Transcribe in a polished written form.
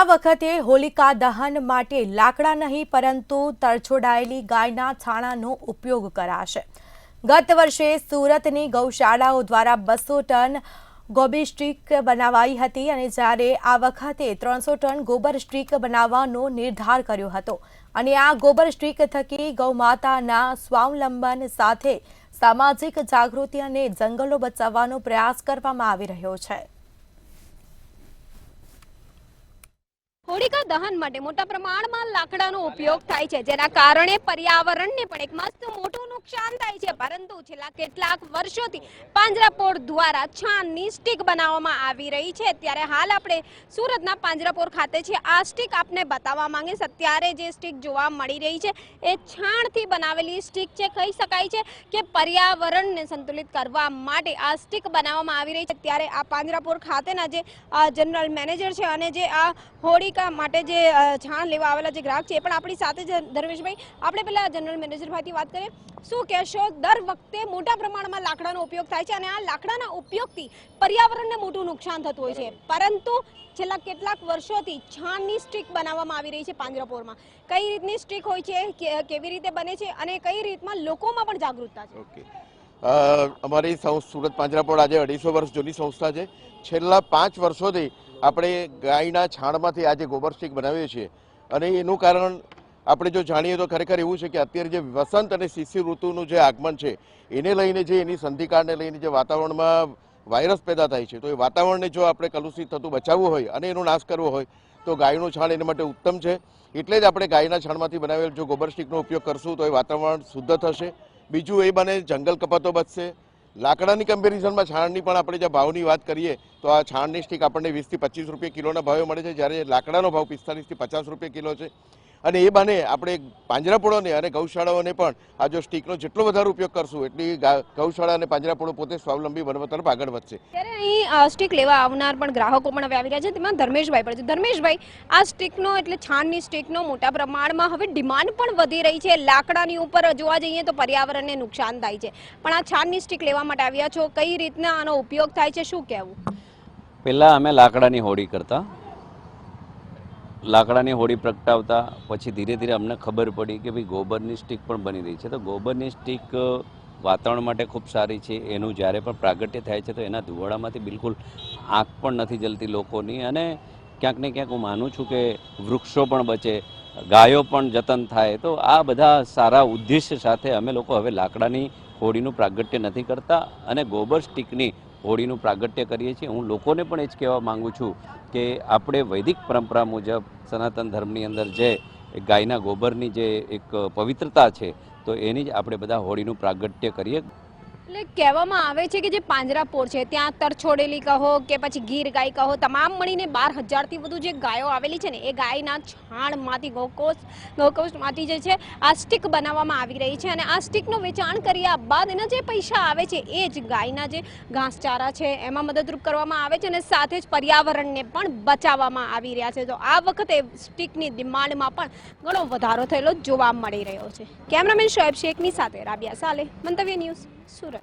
વખતે હોલિકા દહન માટે લાકડા નહીં પરંતુ તરછોડાયેલી ગાયના છાણાનો ઉપયોગ કરાશે। ગત વર્ષે સુરતની ગૌશાળાઓ દ્વારા 200 ટન ગોબર સ્ટીક બનાવાઈ હતી અને જ્યારે આ વખતે 300 ટન ગોબર સ્ટીક બનાવવાનો નિર્ધાર કર્યો હતો અને આ ગોબર સ્ટીક થકી ગૌમાતાના સ્વાવલંબન સાથે સામાજિક જાગૃતિ અને જંગલો બચાવવાનો પ્રયાસ કરવામાં આવી રહ્યો છે। હોલિકા દહન માટે મોટા પ્રમાણમાં લાકડાનો ઉપયોગ થાય છે, જેના કારણે પર્યાવરણને પણ એક મસ્ત મોટું નુકસાન થાય છે। પરંતુ છેલ્લા કેટલાક વર્ષોથી પાંજરાપોળ દ્વારા છાણની સ્ટીક બનાવવામાં આવી રહી છે। ત્યારે હાલ આપણે સુરતના પાંજરાપોળ ખાતે છે। આ સ્ટીક આપને બતાવવા માંગીશ। અત્યારે જે સ્ટીક જોવા મળી રહી છે એ છાણથી બનાવેલી સ્ટીક છે। કહી શકાય છે કે પર્યાવરણને સંતુલિત કરવા માટે આ સ્ટીક બનાવવામાં આવી રહી છે। ત્યારે આ પાંજરાપોળ ખાતેના જે જનરલ મેનેજર છે અને જે આ હોળી માટે જે છાણ લેવા આવેલા જે ગ્રાહક છે એ પણ આપણી સાથે જ ધર્મેશભાઈ, આપણે પહેલા જનરલ મેનેજર ભાઈથી વાત કરીએ। શું કહેશો, દર વખતે મોટા પ્રમાણમાં લાકડાનો ઉપયોગ થાય છે અને આ લાકડાના ઉપયોગથી પર્યાવરણને મોટું નુકસાન થતું હોય છે, પરંતુ છેલ્લા કેટલાક વર્ષોથી છાણની સ્ટીક બનાવવામાં આવી રહી છે પાંજરાપોળમાં। કઈ રીતની સ્ટીક હોય છે, કેવી રીતે બને છે અને કઈ રીતમાં લોકોમાં પણ જાગૃતતા છે? અમારી સુરત પાંજરાપોળ આજે 250 વર્ષ જૂની સંસ્થા છે। છેલ્લા 5 વર્ષોથી આપણે ગાયના છાણમાંથી આજે ગોબર સ્ટીક બનાવીએ છીએ અને એનું કારણ આપણે જો જાણીએ તો ખરેખર એવું છે કે અત્યારે જે વસંત અને શિશિર ઋતુનું જે આગમન છે એને લઈને જે એની સંધિકાળને લઈને જે વાતાવરણમાં વાયરસ પેદા થાય છે, તો એ વાતાવરણને જો આપણે કલુષિત થતું બચાવવું હોય અને એનો નાશ કરવો હોય તો ગાયનું છાણ એના માટે ઉત્તમ છે। એટલે જ આપણે ગાયના છાણમાંથી બનાવેલ જો ગોબર સ્ટીકનો ઉપયોગ કરશું તો એ વાતાવરણ શુદ્ધ થશે। બીજું એ બને જંગલ કપાતો બચશે। લાકડાની કમ્પેરિઝનમાં છાણની પણ આપણે જે ભાવની વાત કરીએ તો આ છાણની સ્ટીક આપણને 20 થી 25 રૂપિયા કિલોના ભાવે મળે છે, જ્યારે લાકડાનો ભાવ 45 થી 50 રૂપિયા કિલો છે। અને એ બને આપણે પાંજરાપોળોને અને ગૌશાળાઓને પણ આ જો સ્ટીકનો જેટલો વધારે ઉપયોગ કરશું એટલી ગૌશાળા અને પાંજરાપોળો પોતે સ્વાવલંબી બનવા તરફ આગળ વધશે। ત્યારે અહીં સ્ટીક લેવા આવનાર પણ ગ્રાહકો પણ હવે આવી રહ્યા છે। તેમાં ધર્મેશભાઈ પણ છે। ધર્મેશભાઈ, આ સ્ટીકનો એટલે છાણની સ્ટીકનો મોટા પ્રમાણમાં હવે ડિમાન્ડ પણ વધી રહી છે। લાકડાની ઉપર જોવા જઈએ તો પર્યાવરણને નુકસાન થાય છે, પણ આ છાણની સ્ટીક લેવા માટે આવ્યા છો, કઈ રીતના આનો ઉપયોગ થાય છે, શું કહેવું? પહેલાં અમે લાકડાની હોડી કરતા, લાકડાની હોડી પ્રગટાવતા, પછી ધીરે ધીરે અમને ખબર પડી કે ભાઈ ગોબરની સ્ટીક પણ બની રહી છે, તો ગોબરની સ્ટીક વાતાવરણ માટે ખૂબ સારી છે। એનું જ્યારે પણ પ્રાગટ્ય થાય છે તો એના ધુવાડામાંથી બિલકુલ આંખ પણ નથી જલતી લોકોની, અને ક્યાંક ને ક્યાંક હું માનું છું કે વૃક્ષો પણ બચે, ગાયો પણ જતન થાય। તો આ બધા સારા ઉદ્દેશ્ય સાથે અમે લોકો હવે લાકડાની હોડીનું પ્રાગટ્ય નથી કરતા અને ગોબર સ્ટીકની હોડીનું પ્રાગટ્ય કરીએ છીએ। હું લોકોને પણ એ જ કહેવા માગું છું કે આપણે વૈદિક પરંપરા મુજબ સનાતન ધર્મની અંદર જે ગાયના ગોબરની જે એક પવિત્રતા છે તો એની જ આપણે બધા હોળીનું પ્રાગટ્ય કરીએ। એટલે કહેવામાં આવે છે કે જે પાંજરાપોળ છે ત્યાં તરછોડેલી કહો કે પછી ગીર ગાય કહો, તમામ મળીને 12,000થી વધુ જે ગાયો આવેલી છે ને એ ગાયના છાણમાંથી ગૌકોષમાંથી જે છે આ સ્ટીક બનાવવામાં આવી રહી છે અને આ સ્ટીકનું વેચાણ કર્યા બાદ એના જે પૈસા આવે છે એ જ ગાયના જે ઘાસચારા છે એમાં મદદરૂપ કરવામાં આવે છે અને સાથે જ પર્યાવરણને પણ બચાવવામાં આવી રહ્યા છે। તો આ વખતે સ્ટીકની ડિમાન્ડમાં પણ ઘણો વધારો થયેલો જોવા મળી રહ્યો છે। કેમેરામેન શોએબ શેખની સાથે રાબિયા સાલેહ, મંતવ્ય ન્યૂઝ, સુરત।